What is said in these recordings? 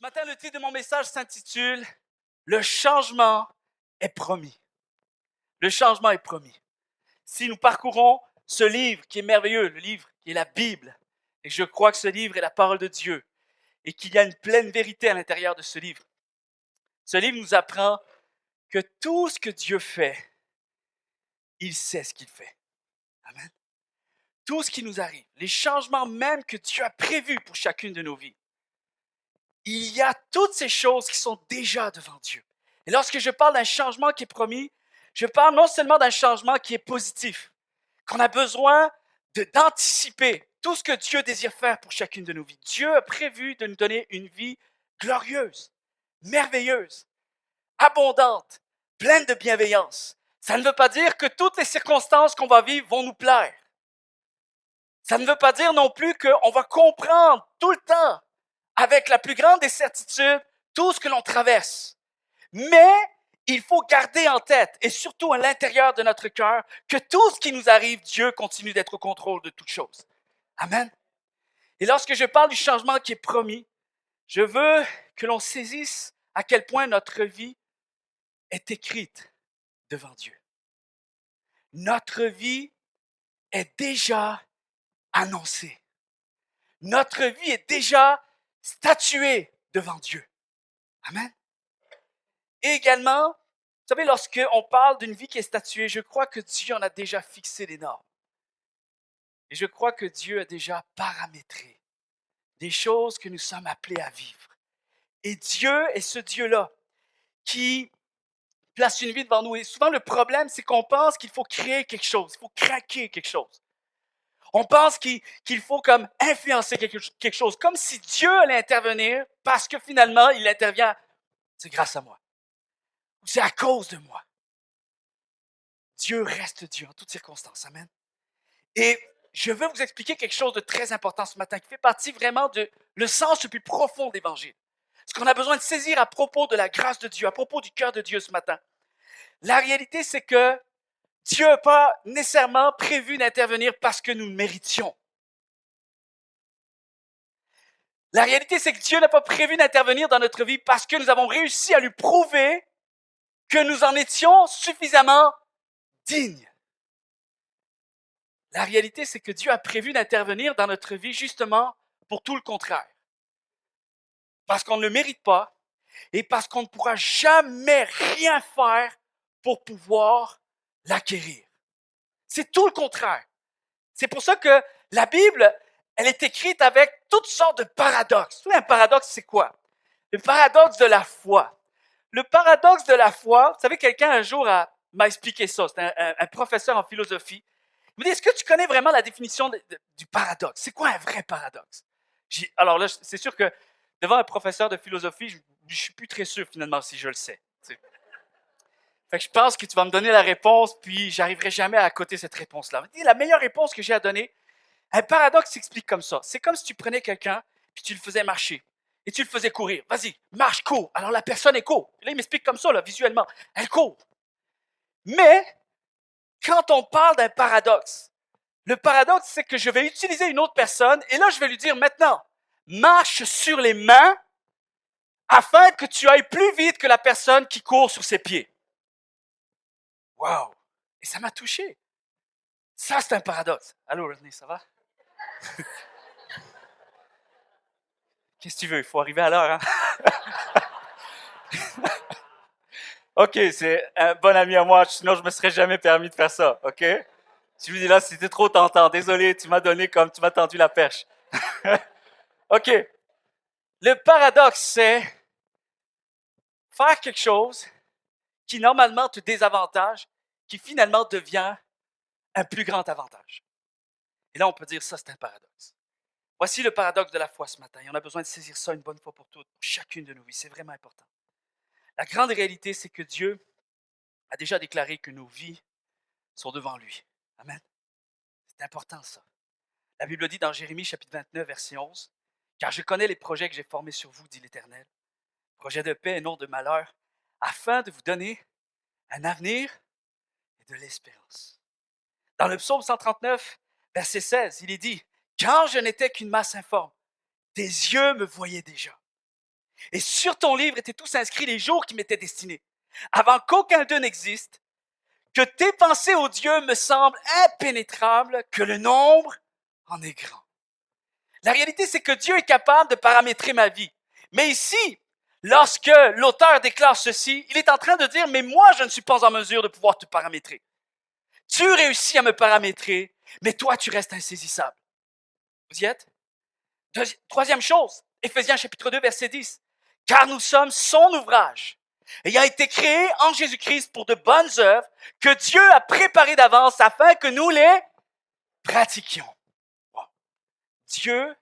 matin, le titre de mon message s'intitule « Le changement est promis ». Le changement est promis. Si nous parcourons ce livre qui est merveilleux, le livre qui est la Bible, et je crois que ce livre est la parole de Dieu, et qu'il y a une pleine vérité à l'intérieur de ce livre nous apprend que tout ce que Dieu fait, il sait ce qu'il fait. Amen. Tout ce qui nous arrive, les changements même que Dieu a prévus pour chacune de nos vies, il y a toutes ces choses qui sont déjà devant Dieu. Et lorsque je parle d'un changement qui est promis, je parle non seulement d'un changement qui est positif, qu'on a besoin d'anticiper tout ce que Dieu désire faire pour chacune de nos vies. Dieu a prévu de nous donner une vie glorieuse, merveilleuse, abondante, pleine de bienveillance. Ça ne veut pas dire que toutes les circonstances qu'on va vivre vont nous plaire. Ça ne veut pas dire non plus qu'on va comprendre tout le temps, avec la plus grande des certitudes, tout ce que l'on traverse. Mais il faut garder en tête, et surtout à l'intérieur de notre cœur, que tout ce qui nous arrive, Dieu continue d'être au contrôle de toutes choses. Amen. Et lorsque je parle du changement qui est promis, je veux que l'on saisisse à quel point notre vie est écrite devant Dieu. Notre vie est déjà annoncée. Notre vie est déjà statuée devant Dieu. Amen. Et également, vous savez, lorsqu'on parle d'une vie qui est statuée, je crois que Dieu en a déjà fixé les normes. Et je crois que Dieu a déjà paramétré des choses que nous sommes appelés à vivre. Et Dieu est ce Dieu-là qui place une vie devant nous. Et souvent, le problème, c'est qu'on pense qu'il faut créer quelque chose, il faut craquer quelque chose. On pense qu'il faut comme influencer quelque chose, comme si Dieu allait intervenir parce que finalement, il intervient, c'est grâce à moi. Ou c'est à cause de moi. Dieu reste Dieu en toutes circonstances. Amen. Et je veux vous expliquer quelque chose de très important ce matin, qui fait partie vraiment de le sens le plus profond de l'Évangile. Ce qu'on a besoin de saisir à propos de la grâce de Dieu, à propos du cœur de Dieu ce matin. La réalité, c'est que Dieu n'a pas nécessairement prévu d'intervenir parce que nous le méritions. La réalité, c'est que Dieu n'a pas prévu d'intervenir dans notre vie parce que nous avons réussi à lui prouver que nous en étions suffisamment dignes. La réalité, c'est que Dieu a prévu d'intervenir dans notre vie justement pour tout le contraire. Parce qu'on ne le mérite pas et parce qu'on ne pourra jamais rien faire pour pouvoir l'acquérir. C'est tout le contraire. C'est pour ça que la Bible, elle est écrite avec toutes sortes de paradoxes. Vous savez, un paradoxe, c'est quoi? Le paradoxe de la foi. Le paradoxe de la foi, vous savez, quelqu'un un jour m'a expliqué ça. C'est un professeur en philosophie. Il me dit, est-ce que tu connais vraiment la définition du paradoxe? C'est quoi un vrai paradoxe? Alors là, c'est sûr que devant un professeur de philosophie, je ne suis plus très sûr finalement si je le sais. Fait que je pense que tu vas me donner la réponse, puis j'arriverai jamais à côté cette réponse-là. La meilleure réponse que j'ai à donner, un paradoxe s'explique comme ça. C'est comme si tu prenais quelqu'un, puis tu le faisais marcher, et tu le faisais courir. Vas-y, marche, cours. Alors la personne, elle court. Et là, il m'explique comme ça, là, visuellement. Elle court. Mais, quand on parle d'un paradoxe, le paradoxe, c'est que je vais utiliser une autre personne, et là, je vais lui dire maintenant, marche sur les mains, afin que tu ailles plus vite que la personne qui court sur ses pieds. Wow! Et ça m'a touché. Ça, c'est un paradoxe. Allô, Rodney, ça va? Qu'est-ce que tu veux? Il faut arriver à l'heure, hein? OK, c'est un bon ami à moi, sinon je me serais jamais permis de faire ça, OK? Tu lui dis là, c'était trop tentant. Désolé, tu m'as tendu la perche. OK. Le paradoxe, c'est faire quelque chose qui normalement te désavantage, qui finalement devient un plus grand avantage. Et là, on peut dire ça, c'est un paradoxe. Voici le paradoxe de la foi ce matin. Et on a besoin de saisir ça une bonne fois pour toutes, pour chacune de nos vies. C'est vraiment important. La grande réalité, c'est que Dieu a déjà déclaré que nos vies sont devant lui. Amen. C'est important ça. La Bible dit dans Jérémie chapitre 29, verset 11, « Car je connais les projets que j'ai formés sur vous, dit l'Éternel, projets de paix et non de malheur, afin de vous donner un avenir et de l'espérance. » Dans le psaume 139, verset 16, il est dit, « Quand je n'étais qu'une masse informe, tes yeux me voyaient déjà. » Et sur ton livre étaient tous inscrits les jours qui m'étaient destinés, avant qu'aucun d'eux n'existe, que tes pensées, ô Dieu, me semblent impénétrables, que le nombre en est grand. La réalité, c'est que Dieu est capable de paramétrer ma vie. Mais ici, lorsque l'auteur déclare ceci, il est en train de dire, mais moi, je ne suis pas en mesure de pouvoir te paramétrer. Tu réussis à me paramétrer, mais toi, tu restes insaisissable. Vous y êtes? Troisième chose, Éphésiens chapitre 2, verset 10. Car nous sommes son ouvrage, ayant été créés en Jésus-Christ pour de bonnes œuvres que Dieu a préparées d'avance afin que nous les pratiquions. Wow. Dieu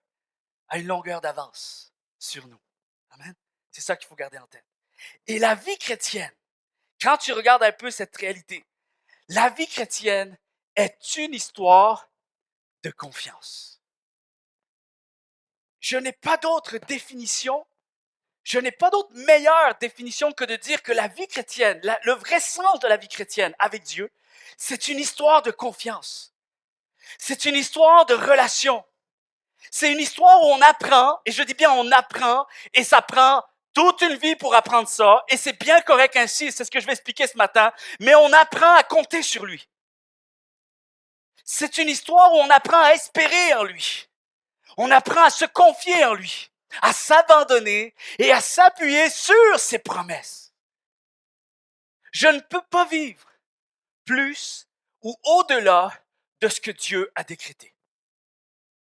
a une longueur d'avance sur nous. Amen. C'est ça qu'il faut garder en tête. Et la vie chrétienne, quand tu regardes un peu cette réalité, la vie chrétienne est une histoire de confiance. Je n'ai pas d'autre définition, je n'ai pas d'autre meilleure définition que de dire que la vie chrétienne, le vrai sens de la vie chrétienne avec Dieu, c'est une histoire de confiance. C'est une histoire de relation. C'est une histoire où on apprend, et je dis bien on apprend, et ça prend toute une vie pour apprendre ça, et c'est bien correct ainsi, c'est ce que je vais expliquer ce matin, mais on apprend à compter sur lui. C'est une histoire où on apprend à espérer en lui. On apprend à se confier en lui, à s'abandonner et à s'appuyer sur ses promesses. Je ne peux pas vivre plus ou au-delà de ce que Dieu a décrété.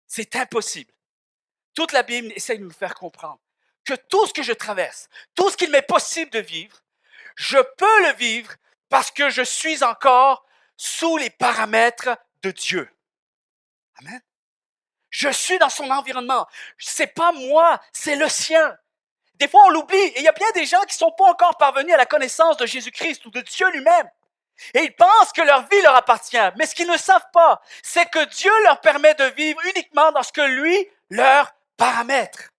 C'est impossible. Toute la Bible essaie de nous faire comprendre que tout ce que je traverse, tout ce qu'il m'est possible de vivre, je peux le vivre parce que je suis encore sous les paramètres de Dieu. Amen. Je suis dans son environnement. C'est pas moi, c'est le sien. Des fois, on l'oublie. Et il y a bien des gens qui sont pas encore parvenus à la connaissance de Jésus-Christ ou de Dieu lui-même. Et ils pensent que leur vie leur appartient. Mais ce qu'ils ne savent pas, c'est que Dieu leur permet de vivre uniquement dans ce que lui leur paramètre.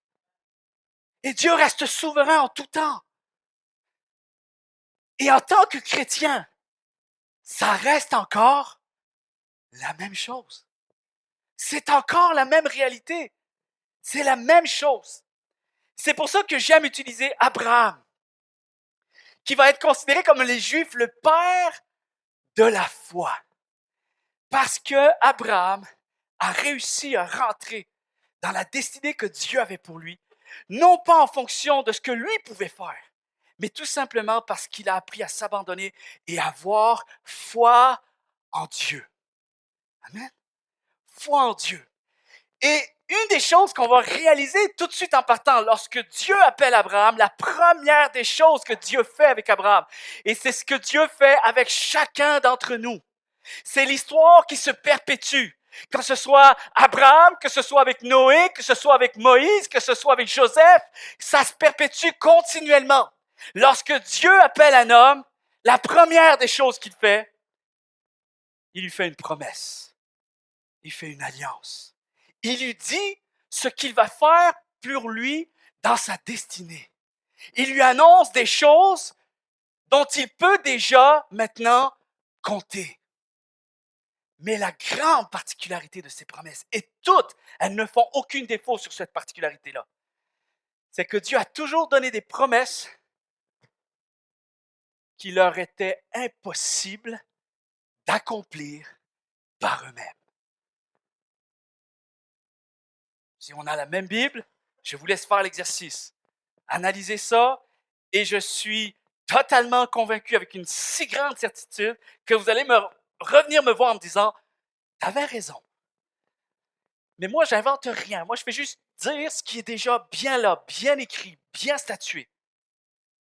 Et Dieu reste souverain en tout temps. Et en tant que chrétien, ça reste encore la même chose. C'est encore la même réalité. C'est la même chose. C'est pour ça que j'aime utiliser Abraham, qui va être considéré comme les Juifs le père de la foi. Parce que Abraham a réussi à rentrer dans la destinée que Dieu avait pour lui, non pas en fonction de ce que lui pouvait faire, mais tout simplement parce qu'il a appris à s'abandonner et à avoir foi en Dieu. Amen. Foi en Dieu. Et une des choses qu'on va réaliser tout de suite en partant, lorsque Dieu appelle Abraham, la première des choses que Dieu fait avec Abraham, et c'est ce que Dieu fait avec chacun d'entre nous, c'est l'histoire qui se perpétue. Que ce soit Abraham, que ce soit avec Noé, que ce soit avec Moïse, que ce soit avec Joseph, ça se perpétue continuellement. Lorsque Dieu appelle un homme, la première des choses qu'il fait, il lui fait une promesse. Il fait une alliance. Il lui dit ce qu'il va faire pour lui dans sa destinée. Il lui annonce des choses dont il peut déjà maintenant compter. Mais la grande particularité de ces promesses, et toutes, elles ne font aucun défaut sur cette particularité-là, c'est que Dieu a toujours donné des promesses qui leur étaient impossibles d'accomplir par eux-mêmes. Si on a la même Bible, je vous laisse faire l'exercice. Analysez ça et je suis totalement convaincu avec une si grande certitude que vous allez revenir me voir en me disant « T'avais raison ». Mais moi, j'invente rien. Moi, je fais juste dire ce qui est déjà bien là, bien écrit, bien statué.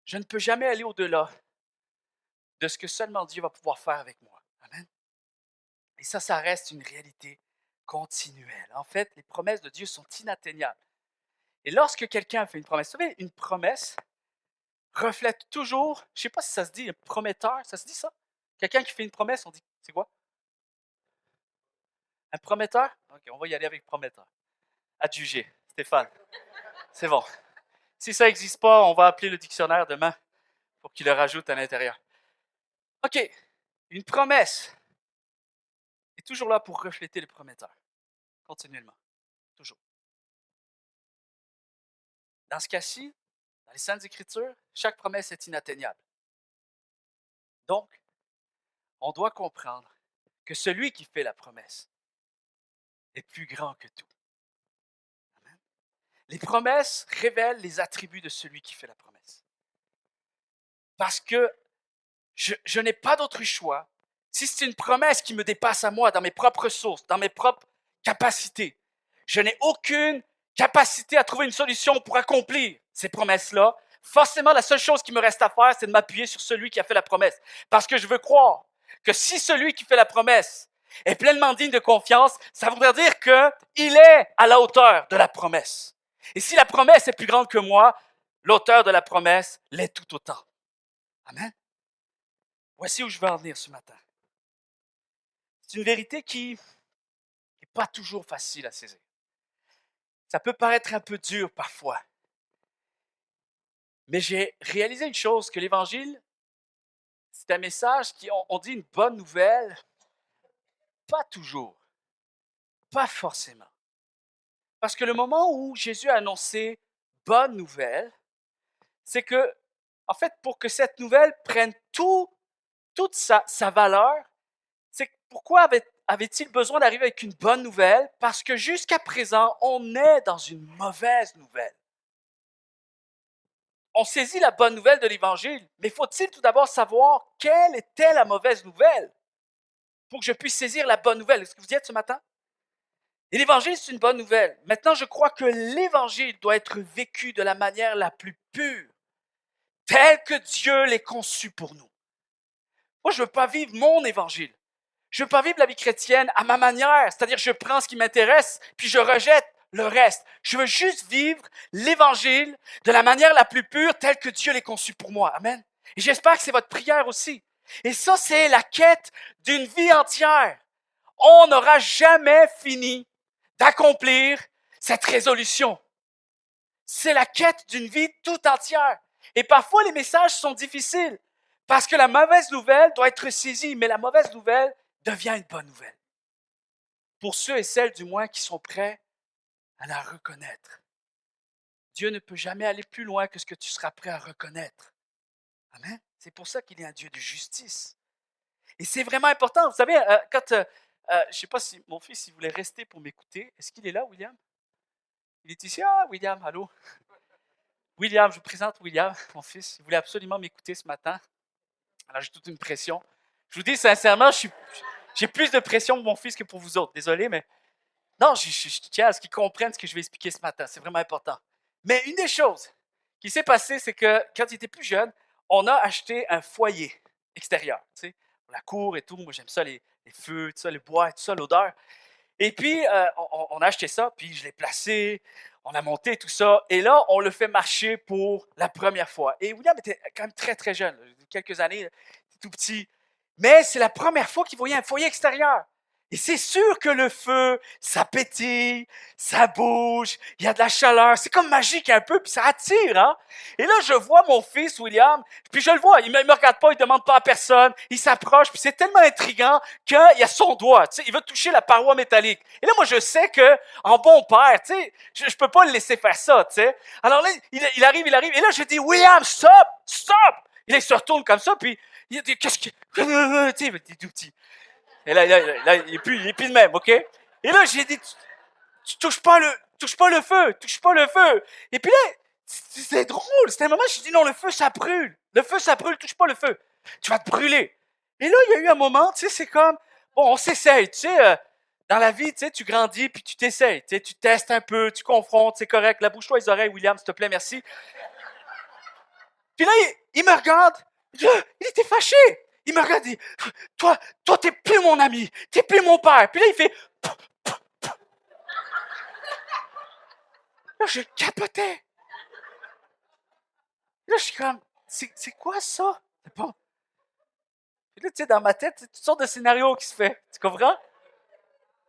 Je ne peux jamais aller au-delà de ce que seulement Dieu va pouvoir faire avec moi. Amen. Et ça reste une réalité continuelle. En fait, les promesses de Dieu sont inatteignables. Et lorsque quelqu'un fait une promesse, vous savez, une promesse reflète toujours, je ne sais pas si ça se dit, un prometteur, ça se dit ça? Quelqu'un qui fait une promesse, on dit, c'est quoi? Un prometteur? Ok, on va y aller avec prometteur. À juger, Stéphane. C'est bon. Si ça n'existe pas, on va appeler le dictionnaire demain pour qu'il le rajoute à l'intérieur. OK, une promesse est toujours là pour refléter le prometteur, continuellement, toujours. Dans ce cas-ci, les Saintes Écritures, chaque promesse est inatteignable. Donc, on doit comprendre que celui qui fait la promesse est plus grand que tout. Amen. Les promesses révèlent les attributs de celui qui fait la promesse. Parce que je n'ai pas d'autre choix. Si c'est une promesse qui me dépasse à moi, dans mes propres ressources, dans mes propres capacités, je n'ai aucune capacité à trouver une solution pour accomplir ces promesses-là. Forcément, la seule chose qui me reste à faire, c'est de m'appuyer sur celui qui a fait la promesse. Parce que je veux croire que si celui qui fait la promesse est pleinement digne de confiance, ça voudrait dire qu'il est à la hauteur de la promesse. Et si la promesse est plus grande que moi, l'auteur de la promesse l'est tout autant. Amen. Voici où je veux en venir ce matin. C'est une vérité qui n'est pas toujours facile à saisir. Ça peut paraître un peu dur parfois. Mais j'ai réalisé une chose, que l'Évangile, c'est un message qui, on dit une bonne nouvelle, pas toujours, pas forcément. Parce que le moment où Jésus a annoncé bonne nouvelle, c'est que, en fait, pour que cette nouvelle prenne toute sa valeur, c'est que pourquoi avait-il besoin d'arriver avec une bonne nouvelle? Parce que jusqu'à présent, on est dans une mauvaise nouvelle. On saisit la bonne nouvelle de l'Évangile, mais faut-il tout d'abord savoir quelle était la mauvaise nouvelle pour que je puisse saisir la bonne nouvelle? Est-ce que vous y êtes ce matin? Et l'Évangile, c'est une bonne nouvelle. Maintenant, je crois que l'Évangile doit être vécu de la manière la plus pure, telle que Dieu l'ait conçu pour nous. Moi, je ne veux pas vivre mon Évangile. Je ne veux pas vivre la vie chrétienne à ma manière, c'est-à-dire je prends ce qui m'intéresse, puis je rejette le reste. Je veux juste vivre l'Évangile de la manière la plus pure, telle que Dieu l'ait conçu pour moi. Amen. Et j'espère que c'est votre prière aussi. Et ça, c'est la quête d'une vie entière. On n'aura jamais fini d'accomplir cette résolution. C'est la quête d'une vie tout entière. Et parfois, les messages sont difficiles parce que la mauvaise nouvelle doit être saisie, mais la mauvaise nouvelle devient une bonne nouvelle. Pour ceux et celles, du moins, qui sont prêts à la reconnaître. Dieu ne peut jamais aller plus loin que ce que tu seras prêt à reconnaître. Amen. C'est pour ça qu'il est un Dieu de justice. Et c'est vraiment important. Vous savez, je ne sais pas si mon fils il voulait rester pour m'écouter. Est-ce qu'il est là, William? Il est ici. Ah, William, allô? William, je vous présente William, mon fils. Il voulait absolument m'écouter ce matin. Alors, j'ai toute une pression. Je vous dis sincèrement, j'ai plus de pression pour mon fils que pour vous autres. Désolé, mais non, je tiens à ce qu'il comprenne ce que je vais expliquer ce matin. C'est vraiment important. Mais une des choses qui s'est passée, c'est que quand il était plus jeune, on a acheté un foyer extérieur. Tu sais, pour la cour et tout. Moi, j'aime ça, les feux, tout ça, le bois, tout ça, l'odeur. Et puis, on a acheté ça, puis je l'ai placé, on a monté tout ça. Et là, on le fait marcher pour la première fois. Et William était quand même très, très jeune, quelques années, tout petit. Mais c'est la première fois qu'il voyait un foyer extérieur. Et c'est sûr que le feu, ça pétille, ça bouge, il y a de la chaleur. C'est comme magique un peu, puis ça attire, hein? Et là, je vois mon fils, William, puis je le vois, il me regarde pas, il demande pas à personne, il s'approche, puis c'est tellement intriguant qu'il a son doigt, tu sais, il veut toucher la paroi métallique. Et là, moi, je sais que, en bon père, tu sais, je peux pas le laisser faire ça, tu sais. Alors là, il arrive, et là, je dis, William, stop! Et là, il se retourne comme ça, puis il dit, qu'est-ce que... Tu sais, il est tout petit. Et là, il est plus de même, OK? Et là, j'ai dit, tu touches pas le feu. Et puis là, c'est drôle. C'était un moment, j'ai dit, non, le feu, ça brûle. Touche pas le feu. Tu vas te brûler. Et là, il y a eu un moment, tu sais, c'est comme, bon, on s'essaye, tu sais, dans la vie, tu sais, tu grandis, puis tu t'essayes, tu sais, tu testes un peu, tu confrontes, c'est correct. La bouche-toi les oreilles, William, s'il te plaît, merci. Puis là, il me regarde, il était fâché. Il me regarde et dit, toi, t'es plus mon ami, t'es plus mon père. Puis là, il fait, là, je capotais. Là, je suis comme, c'est quoi ça? C'est bon. Puis là, tu sais, dans ma tête, c'est toutes sortes de scénarios qui se font. Tu comprends?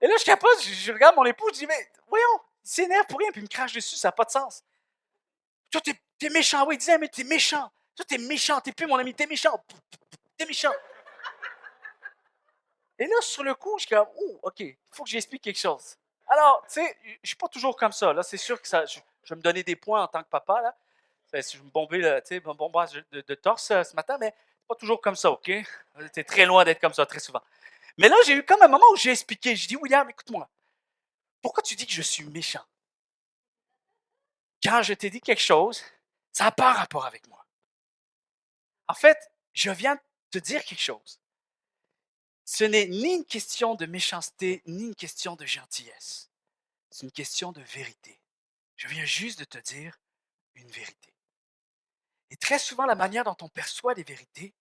Et là, je capote, je regarde mon époux, je dis, mais voyons, il s'énerve pour rien, puis il me crache dessus, ça n'a pas de sens. Toi, t'es méchant. Oui, il disait, mais t'es méchant. Toi, t'es méchant, t'es plus mon ami, t'es méchant. T'es méchant. Et là, sur le coup, je suis comme, oh, OK, il faut que j'explique quelque chose. Alors, tu sais, je suis pas toujours comme ça. Là, c'est sûr que je vais me donner des points en tant que papa, là. Je me bombais un bombage de torse ce matin, mais c'est pas toujours comme ça, OK? C'est très loin d'être comme ça, très souvent. Mais là, j'ai eu comme un moment où j'ai expliqué. Je dis, William, écoute-moi, pourquoi tu dis que je suis méchant? Quand je t'ai dit quelque chose, ça n'a pas rapport avec moi. En fait, je viens de te dire quelque chose. Ce n'est ni une question de méchanceté, ni une question de gentillesse. C'est une question de vérité. Je viens juste de te dire une vérité. Et très souvent, la manière dont on perçoit les vérités,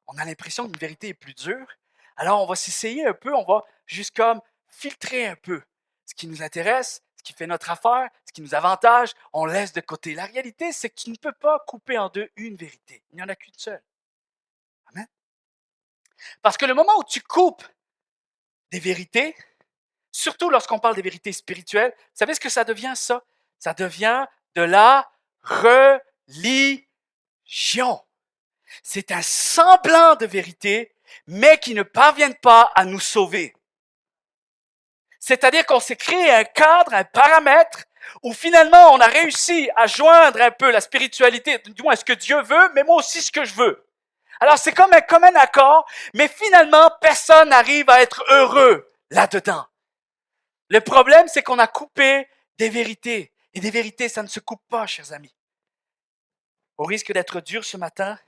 on a l'impression qu'une vérité est plus dure. Alors, on va s'essayer un peu, on va juste comme filtrer un peu ce qui nous intéresse, ce qui fait notre affaire, ce qui nous avantage, on laisse de côté. La réalité, c'est que tu ne peux pas couper en deux une vérité. Il n'y en a qu'une seule. Amen. Parce que le moment où tu coupes des vérités, surtout lorsqu'on parle des vérités spirituelles, vous savez ce que ça devient, ça? Ça devient de la religion. C'est un semblant de vérité, mais qui ne parviennent pas à nous sauver. C'est-à-dire qu'on s'est créé un cadre, un paramètre, où finalement on a réussi à joindre un peu la spiritualité, du moins ce que Dieu veut, mais moi aussi ce que je veux. Alors c'est comme un commun accord, mais finalement personne n'arrive à être heureux là-dedans. Le problème, c'est qu'on a coupé des vérités. Et des vérités, ça ne se coupe pas, chers amis. Au risque d'être dur ce matin,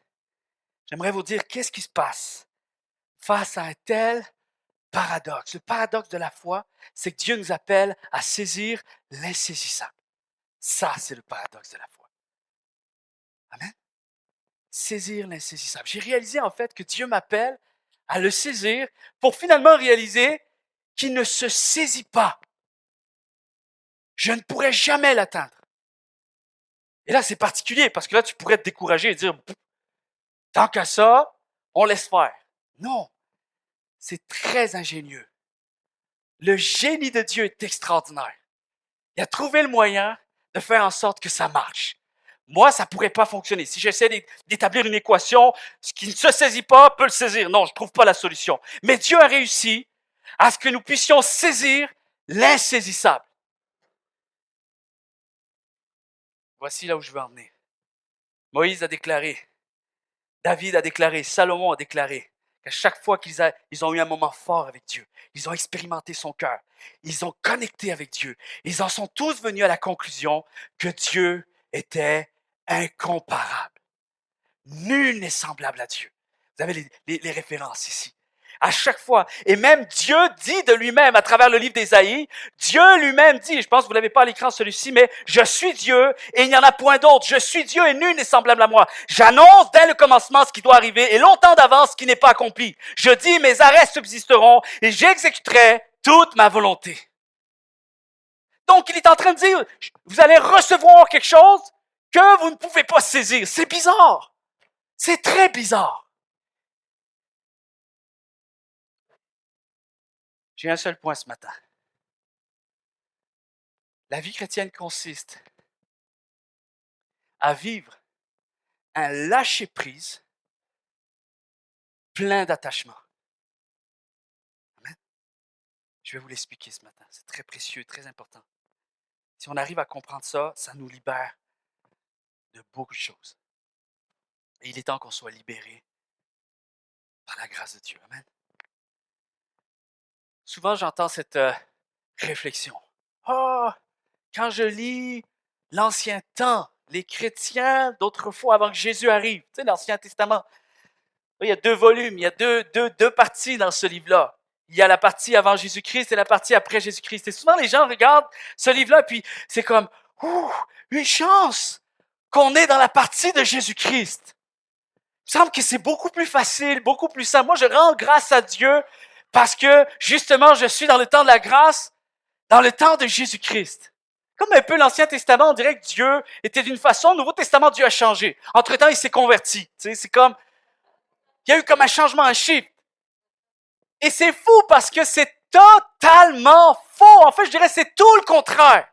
j'aimerais vous dire qu'est-ce qui se passe face à un tel paradoxe. Le paradoxe de la foi, c'est que Dieu nous appelle à saisir l'insaisissable. Ça, c'est le paradoxe de la foi. Amen. Saisir l'insaisissable. J'ai réalisé en fait que Dieu m'appelle à le saisir pour finalement réaliser qu'il ne se saisit pas. Je ne pourrai jamais l'atteindre. Et là, c'est particulier parce que là, tu pourrais te décourager et dire, tant qu'à ça, on laisse faire. Non, c'est très ingénieux. Le génie de Dieu est extraordinaire. Il a trouvé le moyen de faire en sorte que ça marche. Moi, ça ne pourrait pas fonctionner. Si j'essaie d'établir une équation, ce qui ne se saisit pas peut le saisir. Non, je ne trouve pas la solution. Mais Dieu a réussi à ce que nous puissions saisir l'insaisissable. Voici là où je veux en venir. Moïse a déclaré, David a déclaré, Salomon a déclaré qu'à chaque fois qu'ils ont eu un moment fort avec Dieu, ils ont expérimenté son cœur, ils ont connecté avec Dieu, ils en sont tous venus à la conclusion que Dieu était incomparable. Nul n'est semblable à Dieu. Vous avez les références ici. À chaque fois. Et même Dieu dit de lui-même à travers le livre d'Ésaïe, Dieu lui-même dit, je pense que vous ne l'avez pas à l'écran celui-ci, mais je suis Dieu et il n'y en a point d'autre. Je suis Dieu et nul n'est semblable à moi. J'annonce dès le commencement ce qui doit arriver et longtemps d'avance ce qui n'est pas accompli. Je dis, mes arrêts subsisteront et j'exécuterai toute ma volonté. Donc il est en train de dire, vous allez recevoir quelque chose que vous ne pouvez pas saisir. C'est bizarre. C'est très bizarre. J'ai un seul point ce matin. La vie chrétienne consiste à vivre un lâcher-prise plein d'attachement. Amen. Je vais vous l'expliquer ce matin. C'est très précieux, très important. Si on arrive à comprendre ça, ça nous libère de beaucoup de choses. Et il est temps qu'on soit libéré par la grâce de Dieu. Amen. Souvent, j'entends cette réflexion. Oh, quand je lis l'Ancien Temps, les chrétiens d'autrefois, avant que Jésus arrive, tu sais, l'Ancien Testament, il y a 2 volumes, il y a deux parties dans ce livre-là. Il y a la partie avant Jésus-Christ et la partie après Jésus-Christ. Et souvent, les gens regardent ce livre-là, puis c'est comme, une chance qu'on est dans la partie de Jésus-Christ. Il me semble que c'est beaucoup plus facile, beaucoup plus simple. Moi, je rends grâce à Dieu parce que, justement, je suis dans le temps de la grâce, dans le temps de Jésus-Christ. Comme un peu l'Ancien Testament, on dirait que Dieu était d'une façon, le Nouveau Testament, Dieu a changé. Entre-temps, il s'est converti. Tu sais, c'est comme, il y a eu comme un changement, un shift. Et c'est fou parce que c'est totalement faux. En fait, je dirais c'est tout le contraire.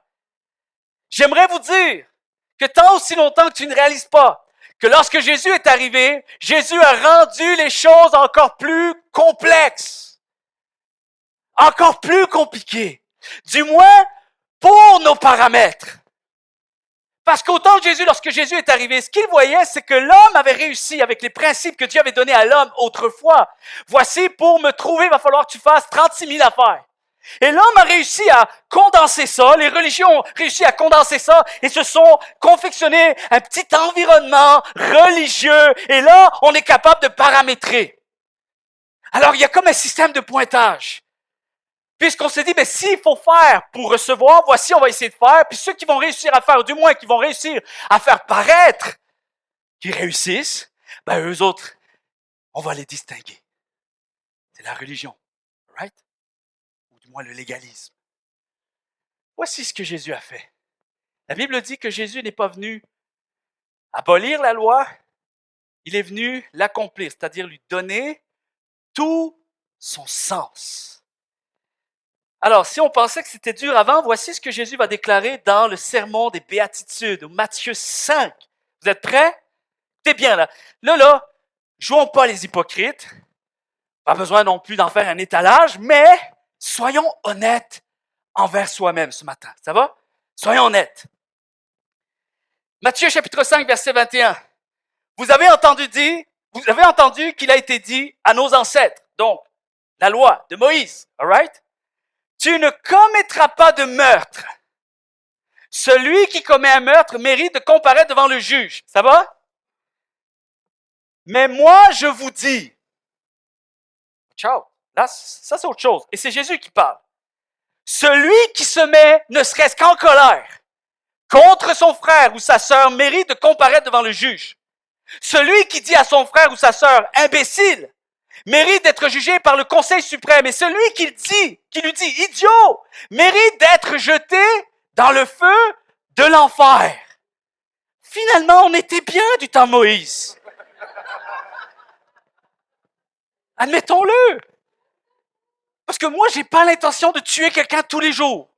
J'aimerais vous dire que tant aussi longtemps que tu ne réalises pas que lorsque Jésus est arrivé, Jésus a rendu les choses encore plus complexes, encore plus compliquées, du moins pour nos paramètres. Parce qu'autant Jésus, lorsque Jésus est arrivé, ce qu'il voyait, c'est que l'homme avait réussi avec les principes que Dieu avait donnés à l'homme autrefois. Voici, pour me trouver, il va falloir que tu fasses 36 000 affaires. Et l'homme a réussi à condenser ça, les religions ont réussi à condenser ça et se sont confectionnés un petit environnement religieux. Et là, on est capable de paramétrer. Alors, il y a comme un système de pointage. Puisqu'on s'est dit, mais s'il faut faire pour recevoir, voici, on va essayer de faire. Puis ceux qui vont réussir à faire, ou du moins qui vont réussir à faire paraître qu'ils réussissent, ben eux autres, on va les distinguer. C'est la religion, right? Ou du moins le légalisme. Voici ce que Jésus a fait. La Bible dit que Jésus n'est pas venu abolir la loi, il est venu l'accomplir, c'est-à-dire lui donner tout son sens. Alors, si on pensait que c'était dur avant, voici ce que Jésus va déclarer dans le sermon des béatitudes, au Matthieu 5. Vous êtes prêts? T'es bien là. Là, jouons pas les hypocrites. Pas besoin non plus d'en faire un étalage, mais soyons honnêtes envers soi-même ce matin. Ça va? Soyons honnêtes. Matthieu chapitre 5, verset 21. Vous avez entendu qu'il a été dit à nos ancêtres, donc la loi de Moïse, all right? Tu ne commettras pas de meurtre. Celui qui commet un meurtre mérite de comparaître devant le juge. Ça va? Mais moi, je vous dis, ciao, là, ça c'est autre chose. Et c'est Jésus qui parle. Celui qui se met, ne serait-ce qu'en colère, contre son frère ou sa sœur mérite de comparaître devant le juge. Celui qui dit à son frère ou sa sœur, imbécile, mérite d'être jugé par le Conseil suprême. Et celui qui lui dit, idiot, mérite d'être jeté dans le feu de l'enfer. Finalement, on était bien du temps Moïse. Admettons-le. Parce que moi, j'ai pas l'intention de tuer quelqu'un tous les jours.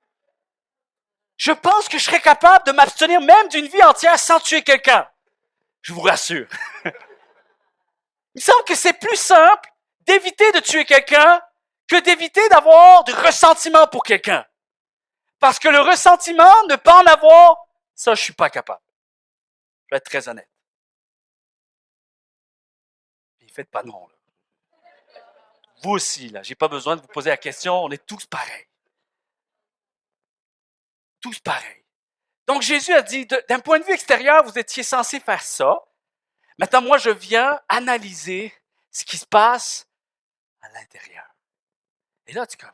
Je pense que je serais capable de m'abstenir même d'une vie entière sans tuer quelqu'un. Je vous rassure. Il me semble que c'est plus simple d'éviter de tuer quelqu'un que d'éviter d'avoir du ressentiment pour quelqu'un. Parce que le ressentiment, ne pas en avoir, ça, je suis pas capable. Je vais être très honnête. Puis faites pas non, là. Vous aussi, là, j'ai pas besoin de vous poser la question, on est tous pareils. Tous pareils. Donc, Jésus a dit, d'un point de vue extérieur, vous étiez censé faire ça. Maintenant, moi, je viens analyser ce qui se passe à l'intérieur. Et là, tu es comme,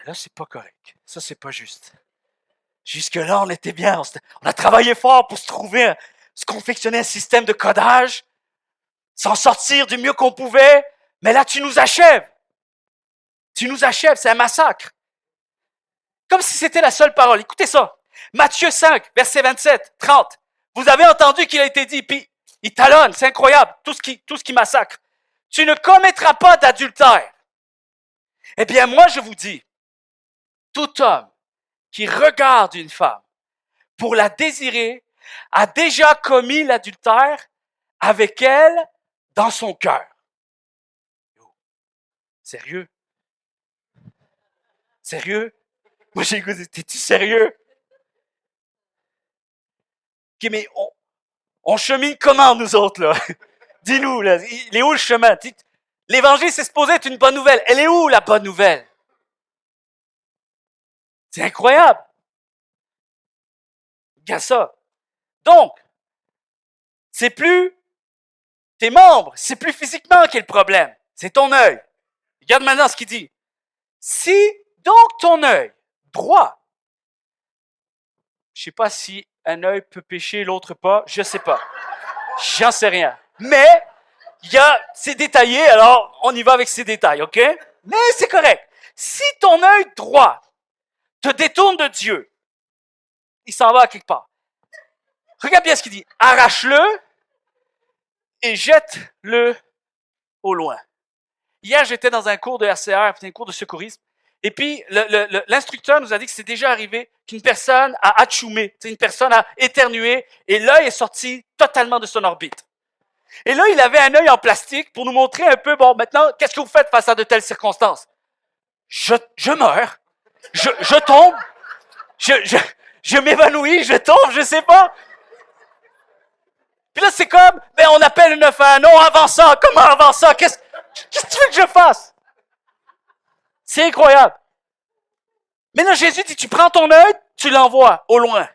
là, c'est pas correct. Ça, c'est pas juste. Jusque-là, on était bien. On a travaillé fort pour se confectionner un système de codage, s'en sortir du mieux qu'on pouvait. Mais là, tu nous achèves. Tu nous achèves, c'est un massacre. Comme si c'était la seule parole. Écoutez ça. Matthieu 5, verset 27, 30. Vous avez entendu qu'il a été dit, puis il talonne, c'est incroyable, tout ce qui massacre. Tu ne commettras pas d'adultère. Eh bien, moi, je vous dis, tout homme qui regarde une femme pour la désirer a déjà commis l'adultère avec elle dans son cœur. Sérieux? Sérieux? Moi, j'ai écouté, t'es-tu sérieux? Ok, mais on chemine comment, nous autres, là? Dis-nous, là, il est où le chemin? L'évangile, c'est supposé être une bonne nouvelle. Elle est où, la bonne nouvelle? C'est incroyable. Regarde ça. Donc, c'est plus tes membres, c'est plus physiquement qui est le problème. C'est ton œil. Regarde maintenant ce qu'il dit. Si donc ton œil droit, je sais pas si un œil peut pécher, l'autre pas, je sais pas. J'en sais rien. Mais, c'est détaillé, alors on y va avec ces détails, ok? Mais c'est correct. Si ton œil droit te détourne de Dieu, il s'en va à quelque part. Regarde bien ce qu'il dit. Arrache-le et jette-le au loin. Hier, j'étais dans un cours de RCR, un cours de secourisme, et puis l'instructeur nous a dit que c'est déjà arrivé qu'une personne a atchoumé, une personne a éternué, et l'œil est sorti totalement de son orbite. Et là, il avait un œil en plastique pour nous montrer un peu, bon, maintenant, qu'est-ce que vous faites face à de telles circonstances? Je meurs, je tombe, Je m'évanouis, je tombe, je sais pas. Puis là, c'est comme, ben on appelle le 911. Non, avant ça, comment avant ça? Qu'est-ce que tu veux que je fasse? C'est incroyable. Mais là, Jésus dit, tu prends ton œil, tu l'envoies au loin.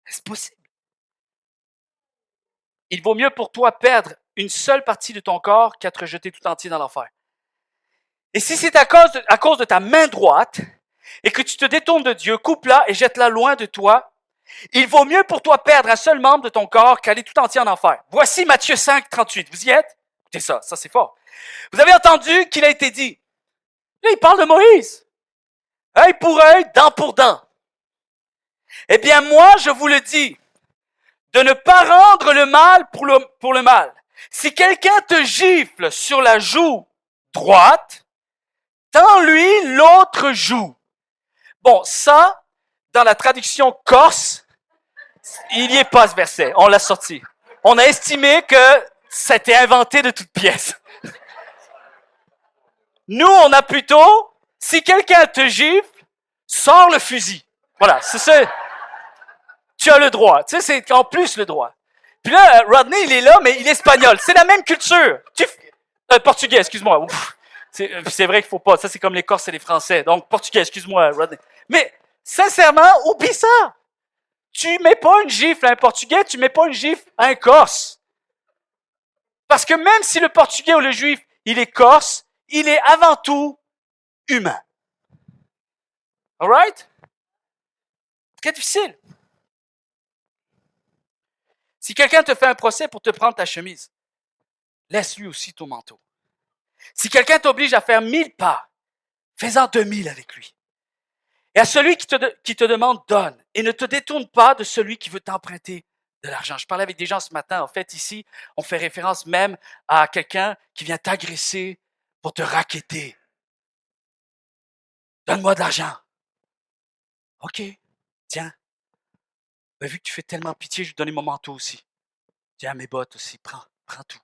C'est possible. Il vaut mieux pour toi perdre une seule partie de ton corps qu'être jeté tout entier dans l'enfer. Et si c'est à cause de ta main droite et que tu te détournes de Dieu, coupe-la et jette-la loin de toi, il vaut mieux pour toi perdre un seul membre de ton corps qu'aller tout entier en enfer. Voici Matthieu 5, 38. Vous y êtes? Écoutez ça c'est fort. Vous avez entendu qu'il a été dit. Là, il parle de Moïse. Œil pour œil, dent pour dent. Eh bien, moi, je vous le dis, de ne pas rendre le mal pour le mal. Si quelqu'un te gifle sur la joue droite, tends-lui l'autre joue. Bon, ça, dans la traduction corse, il n'y est pas ce verset. On l'a sorti. On a estimé que c'était inventé de toutes pièces. Nous, on a plutôt, si quelqu'un te gifle, sors le fusil. Voilà, c'est ça. Tu as le droit. Tu sais, c'est en plus le droit. Puis là, Rodney, il est là, mais il est espagnol. C'est la même culture. Portugais, excuse-moi. Ouf. C'est vrai qu'il faut pas. Ça, c'est comme les Corses et les Français. Donc, portugais, excuse-moi, Rodney. Mais, sincèrement, oublie ça. Tu mets pas une gifle à un Portugais, tu mets pas une gifle à un Corse. Parce que même si le Portugais ou le Juif, il est Corse, il est avant tout humain. Alright? C'est très difficile. Si quelqu'un te fait un procès pour te prendre ta chemise, laisse-lui aussi ton manteau. Si quelqu'un t'oblige à faire 1000 pas, fais-en 2000 avec lui. Et à celui qui te demande, donne. Et ne te détourne pas de celui qui veut t'emprunter de l'argent. Je parlais avec des gens ce matin. En fait, ici, on fait référence même à quelqu'un qui vient t'agresser pour te racketter. Donne-moi de l'argent. OK, tiens. Ben, vu que tu fais tellement pitié, je vais te donner mon manteau aussi. Tiens, mes bottes aussi. Prends tout.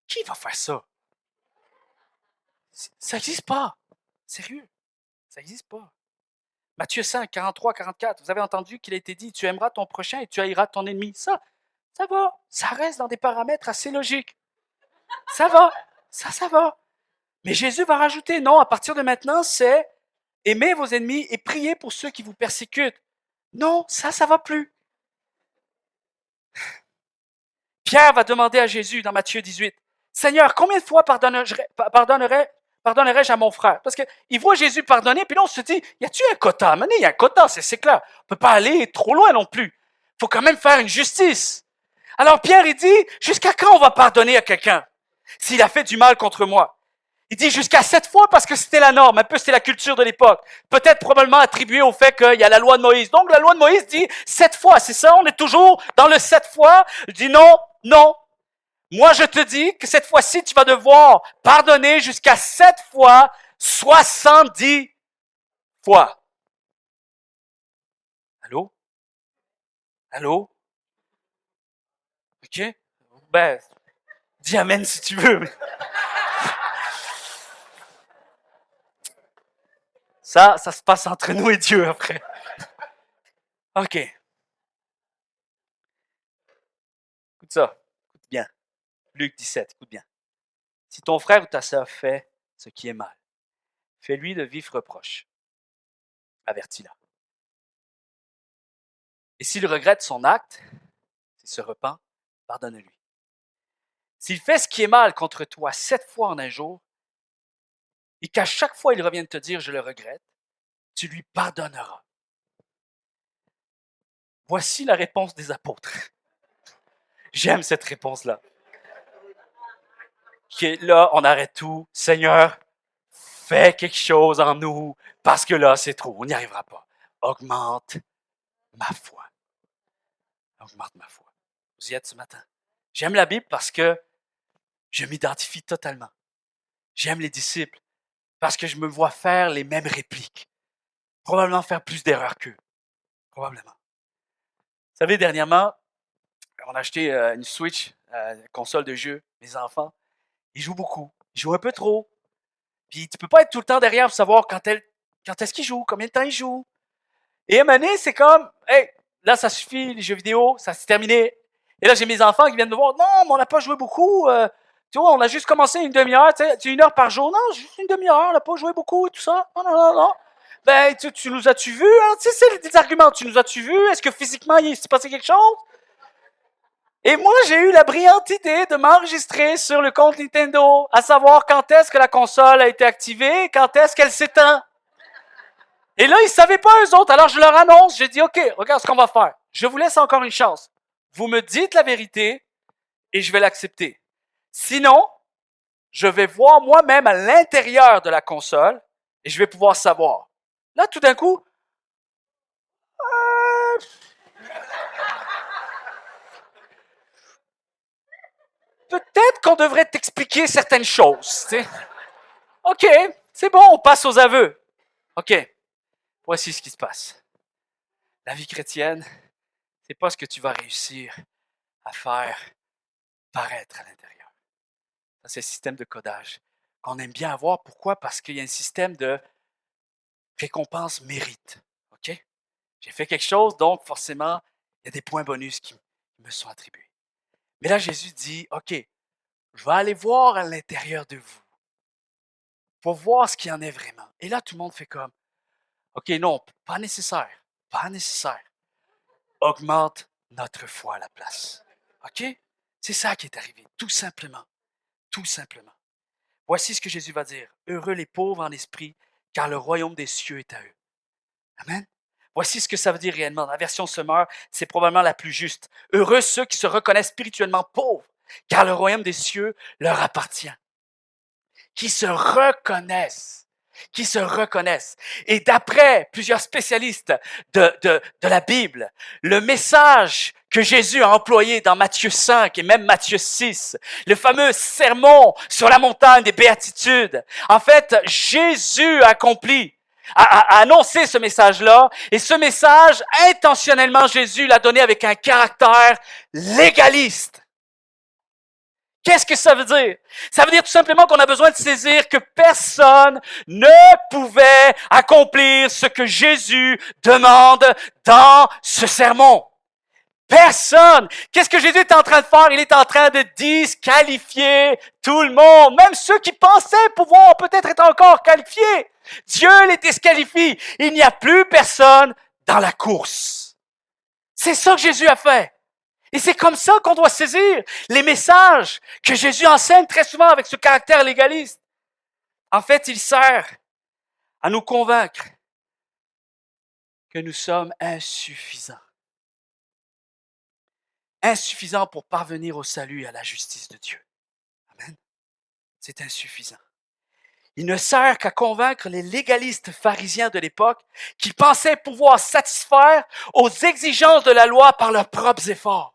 Qui va faire ça? Ça n'existe pas. Sérieux. Ça n'existe pas. Matthieu 5, 43, 44. Vous avez entendu qu'il a été dit, tu aimeras ton prochain et tu haïras ton ennemi. Ça va. Ça reste dans des paramètres assez logiques. Ça va. Ça va. Mais Jésus va rajouter, non, à partir de maintenant, c'est aimez vos ennemis et priez pour ceux qui vous persécutent. Non, ça va plus. Pierre va demander à Jésus dans Matthieu 18, Seigneur, combien de fois pardonnerais-je à mon frère? Parce qu'il voit Jésus pardonner, puis là on se dit, y a-t-il un quota? Maintenant, il y a un quota, c'est clair. On ne peut pas aller trop loin non plus. Il faut quand même faire une justice. Alors Pierre, il dit, jusqu'à quand on va pardonner à quelqu'un s'il a fait du mal contre moi? Il dit jusqu'à 7 fois parce que c'était la norme, un peu c'était la culture de l'époque. Peut-être probablement attribué au fait qu'il y a la loi de Moïse. Donc la loi de Moïse dit 7 fois, c'est ça? On est toujours dans le 7 fois. Il dit non. Moi je te dis que cette fois-ci tu vas devoir pardonner jusqu'à 7 fois, 70 fois. Allô? OK? Ben, dis amen si tu veux. Ça se passe entre nous et Dieu après. OK. Écoute ça. Écoute bien. Luc 17, écoute bien. Si ton frère ou ta sœur fait ce qui est mal, fais-lui de vifs reproches. Avertis-la. Et s'il regrette son acte, s'il se repent, pardonne-lui. S'il fait ce qui est mal contre toi 7 fois en un jour, et qu'à chaque fois il revienne te dire « je le regrette », tu lui pardonneras. Voici la réponse des apôtres. J'aime cette réponse-là. Là, on arrête tout. Seigneur, fais quelque chose en nous, parce que là, c'est trop. On n'y arrivera pas. Augmente ma foi. Augmente ma foi. Vous y êtes ce matin? J'aime la Bible parce que je m'identifie totalement. J'aime les disciples parce que je me vois faire les mêmes répliques. Probablement faire plus d'erreurs qu'eux. Probablement. Vous savez, dernièrement, on a acheté une Switch, console de jeu. Mes enfants, ils jouent beaucoup. Ils jouent un peu trop. Puis tu peux pas être tout le temps derrière pour savoir quand est-ce qu'ils jouent, combien de temps ils jouent. Et à un moment donné, c'est comme, hey, là, ça suffit, les jeux vidéo, ça s'est terminé. Et là, j'ai mes enfants qui viennent me voir, non, mais on n'a pas joué beaucoup. Tu vois, on a juste commencé une demi-heure, tu sais, 1 heure par jour. Non, juste une demi-heure, on n'a pas joué beaucoup et tout ça. Non, non, non, non. Ben, tu nous as-tu vus? Alors, tu sais, c'est des arguments. Tu nous as-tu vus? Est-ce que physiquement, il s'est passé quelque chose? Et moi, j'ai eu la brillante idée de m'enregistrer sur le compte Nintendo, à savoir quand est-ce que la console a été activée, quand est-ce qu'elle s'éteint. Et là, ils ne savaient pas eux autres. Alors, je leur annonce, j'ai dit, OK, regarde ce qu'on va faire. Je vous laisse encore une chance. Vous me dites la vérité et je vais l'accepter. Sinon, je vais voir moi-même à l'intérieur de la console et je vais pouvoir savoir. Là, tout d'un coup, peut-être qu'on devrait t'expliquer certaines choses. Tu sais. OK, c'est bon, on passe aux aveux. OK, voici ce qui se passe. La vie chrétienne, c'est pas ce que tu vas réussir à faire paraître à l'intérieur. Ça, c'est le système de codage qu'on aime bien avoir. Pourquoi? Parce qu'il y a un système de récompense-mérite. OK? J'ai fait quelque chose, donc forcément, il y a des points bonus qui me sont attribués. Mais là, Jésus dit, OK, je vais aller voir à l'intérieur de vous pour voir ce qu'il y en est vraiment. Et là, tout le monde fait comme, OK, non, pas nécessaire, pas nécessaire. Augmente notre foi à la place. OK? C'est ça qui est arrivé, tout simplement. Tout simplement. Voici ce que Jésus va dire. Heureux les pauvres en esprit, car le royaume des cieux est à eux. Amen. Voici ce que ça veut dire réellement. La version Semeur, c'est probablement la plus juste. Heureux ceux qui se reconnaissent spirituellement pauvres, car le royaume des cieux leur appartient. Qui se reconnaissent. Qui se reconnaissent. Et d'après plusieurs spécialistes de la Bible, le message que Jésus a employé dans Matthieu 5 et même Matthieu 6, le fameux sermon sur la montagne des béatitudes, en fait, Jésus accomplit a annoncé ce message-là, et ce message, intentionnellement, Jésus l'a donné avec un caractère légaliste. Qu'est-ce que ça veut dire? Ça veut dire tout simplement qu'on a besoin de saisir que personne ne pouvait accomplir ce que Jésus demande dans ce sermon. Personne. Qu'est-ce que Jésus est en train de faire? Il est en train de disqualifier tout le monde, même ceux qui pensaient pouvoir peut-être être encore qualifiés. Dieu les disqualifie. Il n'y a plus personne dans la course. C'est ça que Jésus a fait. Et c'est comme ça qu'on doit saisir les messages que Jésus enseigne très souvent avec ce caractère légaliste. En fait, il sert à nous convaincre que nous sommes insuffisants. Insuffisants pour parvenir au salut et à la justice de Dieu. Amen. C'est insuffisant. Il ne sert qu'à convaincre les légalistes pharisiens de l'époque qui pensaient pouvoir satisfaire aux exigences de la loi par leurs propres efforts,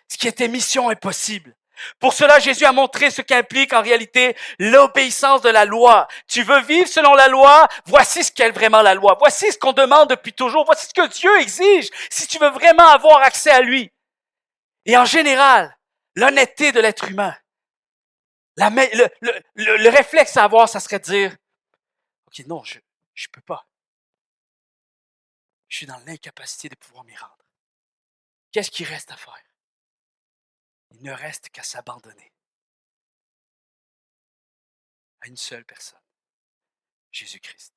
ce qui était mission impossible. Pour cela, Jésus a montré ce qu'implique en réalité l'obéissance de la loi. Tu veux vivre selon la loi? Voici ce qu'est vraiment la loi. Voici ce qu'on demande depuis toujours. Voici ce que Dieu exige si tu veux vraiment avoir accès à lui. Et en général, l'honnêteté de l'être humain, le réflexe à avoir, ça serait de dire, OK, non, je peux pas. Je suis dans l'incapacité de pouvoir m'y rendre. Qu'est-ce qu'il reste à faire? Il ne reste qu'à s'abandonner à une seule personne, Jésus-Christ,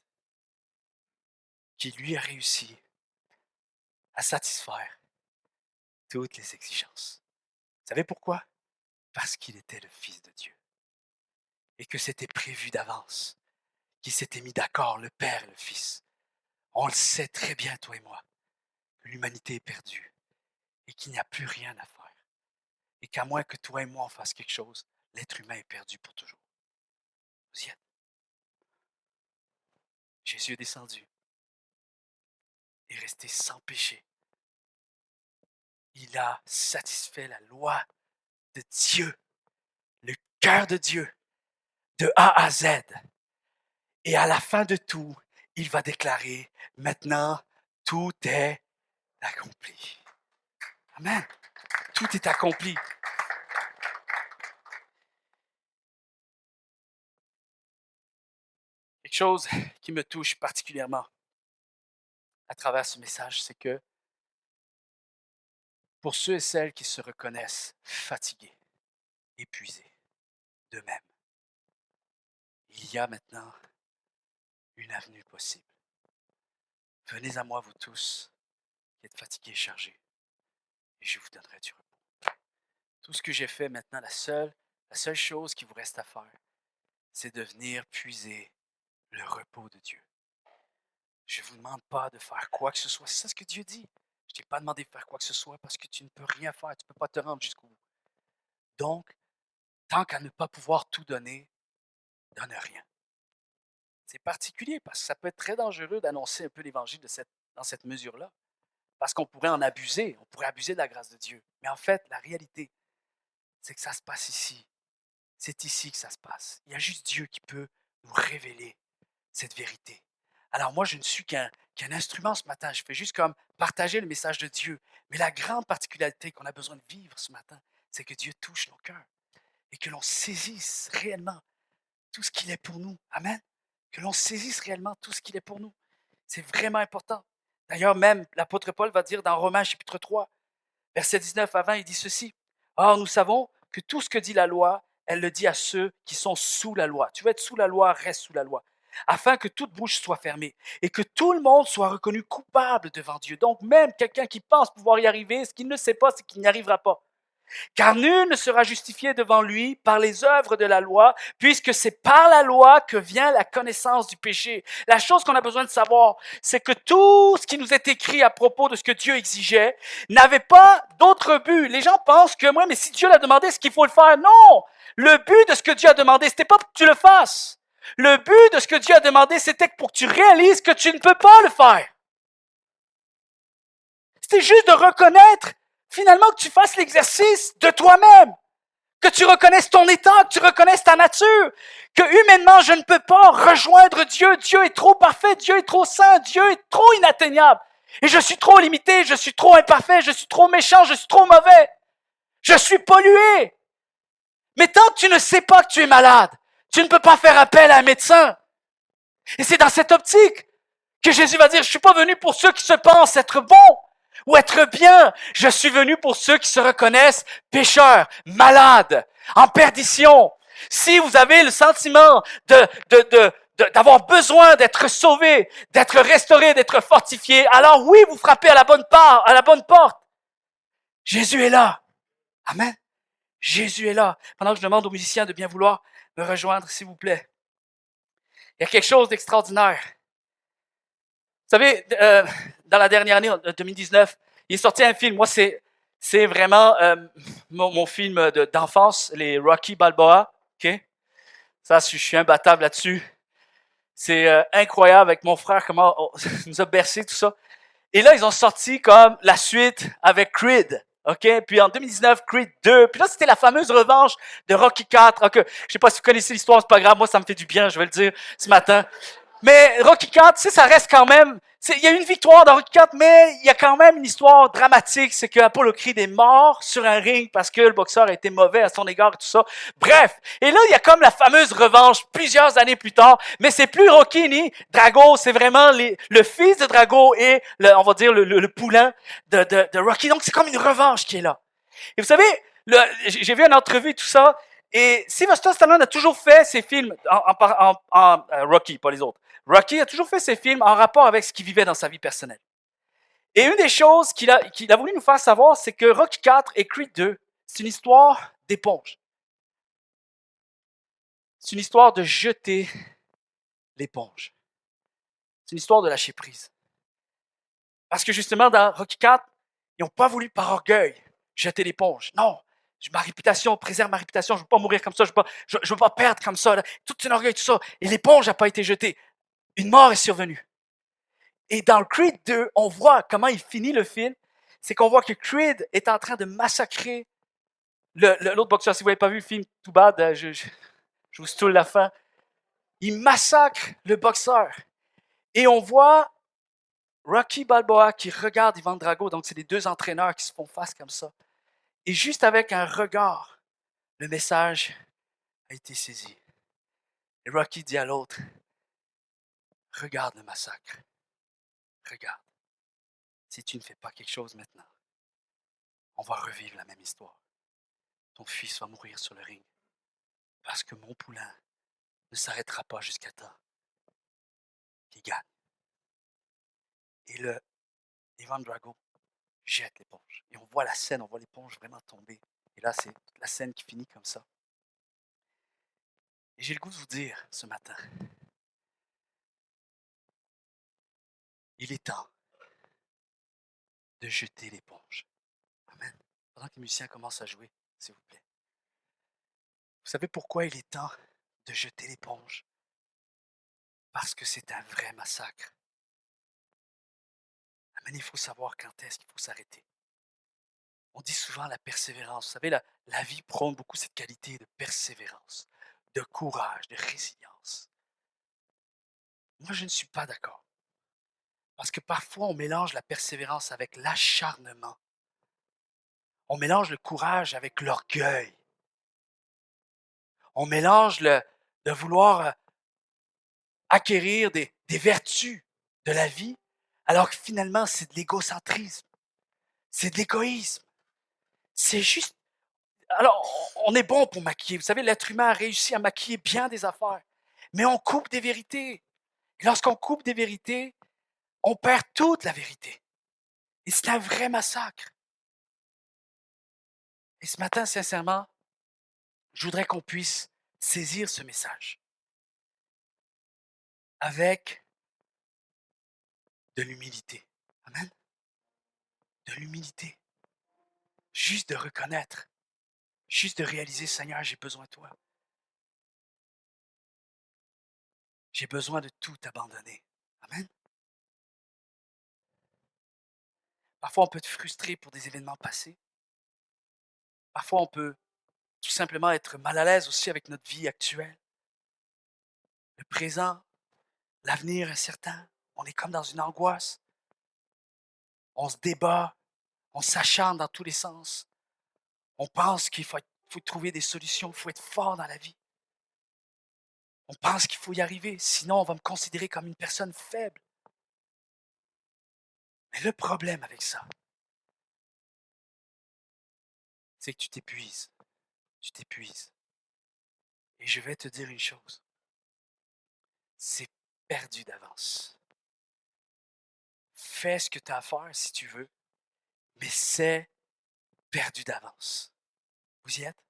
qui lui a réussi à satisfaire toutes les exigences. Vous savez pourquoi? Parce qu'il était le Fils de Dieu et que c'était prévu d'avance, qu'il s'était mis d'accord, le Père et le Fils. On le sait très bien, toi et moi, que l'humanité est perdue et qu'il n'y a plus rien à faire. Et qu'à moins que toi et moi on fasse quelque chose, l'être humain est perdu pour toujours. Vous y êtes? Jésus est descendu et est resté sans péché. Il a satisfait la loi de Dieu, le cœur de Dieu, de A à Z. Et à la fin de tout, il va déclarer, maintenant, tout est accompli. Amen. Tout est accompli. Quelque chose qui me touche particulièrement à travers ce message, c'est que pour ceux et celles qui se reconnaissent fatigués, épuisés d'eux-mêmes, il y a maintenant une avenue possible. Venez à moi, vous tous, qui êtes fatigués et chargés, et je vous donnerai du repos. Tout ce que j'ai fait maintenant, la seule chose qui vous reste à faire, c'est de venir puiser le repos de Dieu. Je ne vous demande pas de faire quoi que ce soit. C'est ça ce que Dieu dit. Je ne t'ai pas demandé de faire quoi que ce soit parce que tu ne peux rien faire. Tu ne peux pas te rendre jusqu'au bout. Donc, tant qu'à ne pas pouvoir tout donner, donne rien. C'est particulier parce que ça peut être très dangereux d'annoncer un peu l'Évangile dans cette mesure-là. Parce qu'on pourrait en abuser. On pourrait abuser de la grâce de Dieu. Mais en fait, la réalité, c'est que ça se passe ici. C'est ici que ça se passe. Il y a juste Dieu qui peut nous révéler cette vérité. Alors moi, je ne suis qu'un instrument ce matin. Je fais juste comme partager le message de Dieu. Mais la grande particularité qu'on a besoin de vivre ce matin, c'est que Dieu touche nos cœurs et que l'on saisisse réellement tout ce qu'il est pour nous. Amen. Que l'on saisisse réellement tout ce qu'il est pour nous. C'est vraiment important. D'ailleurs, même l'apôtre Paul va dire dans Romains chapitre 3, versets 19 à 20, il dit ceci. Or, nous savons que tout ce que dit la loi, elle le dit à ceux qui sont sous la loi. Tu veux être sous la loi, reste sous la loi. Afin que toute bouche soit fermée et que tout le monde soit reconnu coupable devant Dieu. Donc, même quelqu'un qui pense pouvoir y arriver, ce qu'il ne sait pas, c'est qu'il n'y arrivera pas. Car nul ne sera justifié devant lui par les œuvres de la loi, puisque c'est par la loi que vient la connaissance du péché. La chose qu'on a besoin de savoir, c'est que tout ce qui nous est écrit à propos de ce que Dieu exigeait n'avait pas d'autre but. Les gens pensent que, mais si Dieu l'a demandé, est-ce qu'il faut le faire? Non! Le but de ce que Dieu a demandé, c'était pas pour que tu le fasses. Le but de ce que Dieu a demandé, c'était pour que tu réalises que tu ne peux pas le faire. C'était juste de reconnaître, finalement, que tu fasses l'exercice de toi-même. Que tu reconnaisses ton état, que tu reconnaisses ta nature, que humainement, je ne peux pas rejoindre Dieu. Dieu est trop parfait, Dieu est trop saint, Dieu est trop inatteignable. Et je suis trop limité, je suis trop imparfait, je suis trop méchant, je suis trop mauvais. Je suis pollué. Mais tant que tu ne sais pas que tu es malade, tu ne peux pas faire appel à un médecin. Et c'est dans cette optique que Jésus va dire, je suis pas venu pour ceux qui se pensent être bons ou être bien. Je suis venu pour ceux qui se reconnaissent pécheurs, malades, en perdition. Si vous avez le sentiment d'avoir besoin d'être sauvé, d'être restauré, d'être fortifié, alors oui, vous frappez à la bonne porte. Jésus est là. Amen. Jésus est là. Pendant que je demande aux musiciens de bien vouloir me rejoindre, s'il vous plaît. Il y a quelque chose d'extraordinaire. Vous savez, dans la dernière année, en 2019, il est sorti un film. Moi, c'est vraiment mon film d'enfance, les Rocky Balboa. OK? Ça, je suis imbattable là-dessus. C'est incroyable avec mon frère, comment on nous a bercé, tout ça. Et là, ils ont sorti comme la suite avec Creed. OK? Puis en 2019, Creed 2. Puis là, c'était la fameuse revanche de Rocky 4. OK? Je sais pas si vous connaissez l'histoire, c'est pas grave. Moi, ça me fait du bien, je vais le dire ce matin. Mais Rocky 4, tu sais, ça reste quand même... Il y a une victoire dans Rocky 4, mais il y a quand même une histoire dramatique. C'est que Apollo Creed est mort sur un ring parce que le boxeur a été mauvais à son égard et tout ça. Bref. Et là, il y a comme la fameuse revanche plusieurs années plus tard. Mais c'est plus Rocky ni Drago. C'est vraiment le fils de Drago et, on va dire, le poulain de Rocky. Donc, c'est comme une revanche qui est là. Et vous savez, j'ai vu une entrevue, tout ça. Et Sylvester Stallone a toujours fait ses films en Rocky, pas les autres. Rocky a toujours fait ses films en rapport avec ce qu'il vivait dans sa vie personnelle. Et une des choses qu'il a voulu nous faire savoir, c'est que Rocky 4 et Creed 2, c'est une histoire d'éponge. C'est une histoire de jeter l'éponge. C'est une histoire de lâcher prise. Parce que justement, dans Rocky 4, ils n'ont pas voulu par orgueil jeter l'éponge. Non, ma réputation, préserve ma réputation, je ne veux pas mourir comme ça, je ne veux pas perdre comme ça. Là. Tout un orgueil, tout ça. Et l'éponge n'a pas été jetée. Une mort est survenue. Et dans le Creed 2, on voit comment il finit le film. C'est qu'on voit que Creed est en train de massacrer l'autre boxeur. Si vous n'avez pas vu le film, tout bad, je vous stoule la fin. Il massacre le boxeur. Et on voit Rocky Balboa qui regarde Ivan Drago. Donc, c'est les deux entraîneurs qui se font face comme ça. Et juste avec un regard, le message a été saisi. Et Rocky dit à l'autre, regarde le massacre. Regarde. si tu ne fais pas quelque chose maintenant, on va revivre la même histoire. Ton fils va mourir sur le ring parce que mon poulain ne s'arrêtera pas jusqu'à temps qu'il gagne. Et le Ivan Drago jette l'éponge. Et on voit la scène, on voit l'éponge vraiment tomber. Et là, c'est la scène qui finit comme ça. Et j'ai le goût de vous dire ce matin, il est temps de jeter l'éponge. Amen. Pendant que les musiciens commencent à jouer, s'il vous plaît. Vous savez pourquoi il est temps de jeter l'éponge? Parce que c'est un vrai massacre. Amen, il faut savoir quand est-ce qu'il faut s'arrêter. On dit souvent la persévérance. Vous savez, la vie prône beaucoup cette qualité de persévérance, de courage, de résilience. Moi, je ne suis pas d'accord. Parce que parfois, on mélange la persévérance avec l'acharnement. On mélange le courage avec l'orgueil. On mélange de vouloir acquérir des vertus de la vie, alors que finalement, c'est de l'égocentrisme. C'est de l'égoïsme. C'est juste... Alors, on est bon pour maquiller. Vous savez, l'être humain a réussi à maquiller bien des affaires. Mais on coupe des vérités. Et lorsqu'on coupe des vérités, on perd toute la vérité. Et c'est un vrai massacre. Et ce matin, sincèrement, je voudrais qu'on puisse saisir ce message avec de l'humilité. Amen. De l'humilité. Juste de reconnaître. Juste de réaliser, Seigneur, j'ai besoin de toi. J'ai besoin de tout abandonner. Amen. Parfois, on peut être frustré pour des événements passés. Parfois, on peut tout simplement être mal à l'aise aussi avec notre vie actuelle. Le présent, l'avenir incertain. On est comme dans une angoisse. On se débat. On s'acharne dans tous les sens. On pense qu'il faut trouver des solutions. Il faut être fort dans la vie. On pense qu'il faut y arriver. Sinon, on va me considérer comme une personne faible. Mais le problème avec ça, c'est que tu t'épuises. Tu t'épuises. Et je vais te dire une chose. C'est perdu d'avance. Fais ce que tu as à faire si tu veux, mais c'est perdu d'avance. Vous y êtes?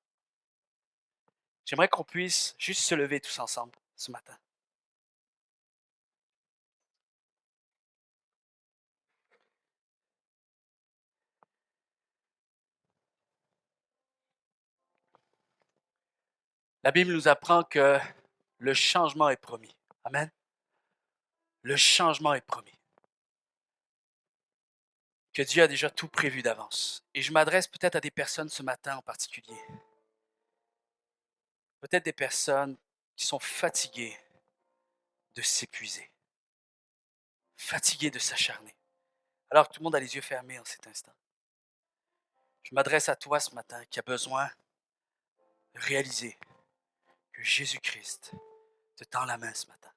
J'aimerais qu'on puisse juste se lever tous ensemble ce matin. La Bible nous apprend que le changement est promis. Amen. Le changement est promis. Que Dieu a déjà tout prévu d'avance. Et je m'adresse peut-être à des personnes ce matin en particulier. Peut-être des personnes qui sont fatiguées de s'épuiser, fatiguées de s'acharner, alors que tout le monde a les yeux fermés en cet instant. Je m'adresse à toi ce matin qui a besoin de réaliser que Jésus-Christ te tend la main ce matin.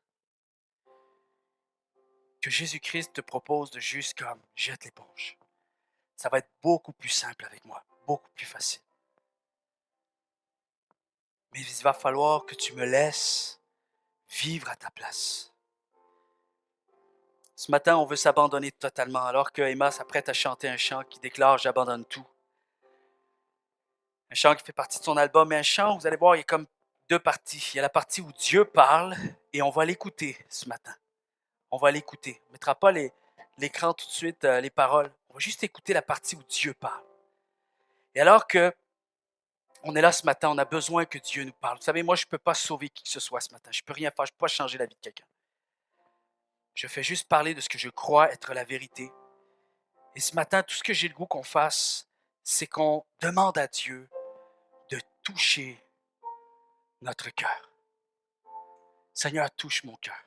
Que Jésus-Christ te propose de juste comme jette l'éponge. Ça va être beaucoup plus simple avec moi, beaucoup plus facile. Mais il va falloir que tu me laisses vivre à ta place. Ce matin, on veut s'abandonner totalement, alors que Emma s'apprête à chanter un chant qui déclare « J'abandonne tout ». Un chant qui fait partie de son album, mais un chant, vous allez voir, il y a comme deux parties. Il y a la partie où Dieu parle, et on va l'écouter ce matin. On va l'écouter. On ne mettra pas l'écran tout de suite, les paroles. On va juste écouter la partie où Dieu parle. Et alors que on est là ce matin, on a besoin que Dieu nous parle. Vous savez, moi, je ne peux pas sauver qui que ce soit ce matin. Je ne peux rien faire, je ne peux pas changer la vie de quelqu'un. Je fais juste parler de ce que je crois être la vérité. Et ce matin, tout ce que j'ai le goût qu'on fasse, c'est qu'on demande à Dieu de toucher notre cœur. Seigneur, touche mon cœur.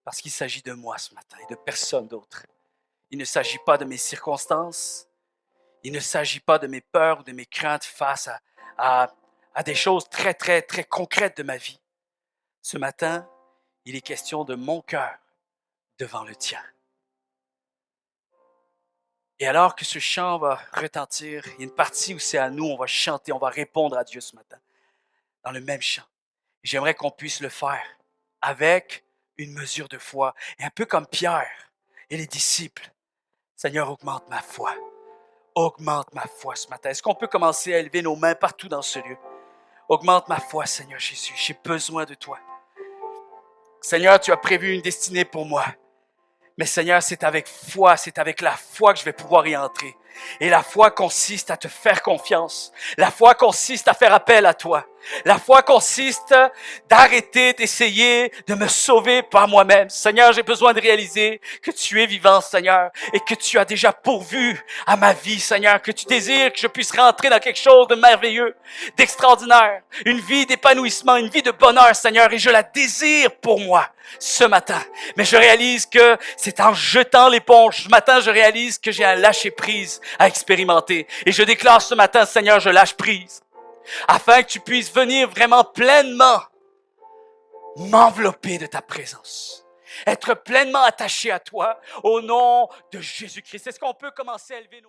Parce qu'il s'agit de moi ce matin et de personne d'autre. Il ne s'agit pas de mes circonstances. Il ne s'agit pas de mes peurs ou de mes craintes face à des choses très, très, très concrètes de ma vie. Ce matin, il est question de mon cœur devant le tien. Et alors que ce chant va retentir, il y a une partie où c'est à nous, on va chanter, on va répondre à Dieu ce matin, dans le même chant. J'aimerais qu'on puisse le faire avec une mesure de foi. Et un peu comme Pierre et les disciples. Seigneur, augmente ma foi. Augmente ma foi ce matin. Est-ce qu'on peut commencer à élever nos mains partout dans ce lieu? Augmente ma foi, Seigneur Jésus. J'ai besoin de toi. Seigneur, tu as prévu une destinée pour moi. Mais Seigneur, c'est avec foi, c'est avec la foi que je vais pouvoir y entrer. Et la foi consiste à te faire confiance. La foi consiste à faire appel à toi. La foi consiste d'arrêter d'essayer de me sauver par moi-même. Seigneur, j'ai besoin de réaliser que tu es vivant, Seigneur, et que tu as déjà pourvu à ma vie, Seigneur, que tu désires que je puisse rentrer dans quelque chose de merveilleux, d'extraordinaire, une vie d'épanouissement, une vie de bonheur, Seigneur, et je la désire pour moi ce matin. Mais je réalise que c'est en jetant l'éponge. Ce matin, je réalise que j'ai un lâcher-prise à expérimenter. Et je déclare ce matin, Seigneur, je lâche prise. Afin que tu puisses venir vraiment pleinement m'envelopper de ta présence. Être pleinement attaché à toi au nom de Jésus-Christ. Est-ce qu'on peut commencer à élever nos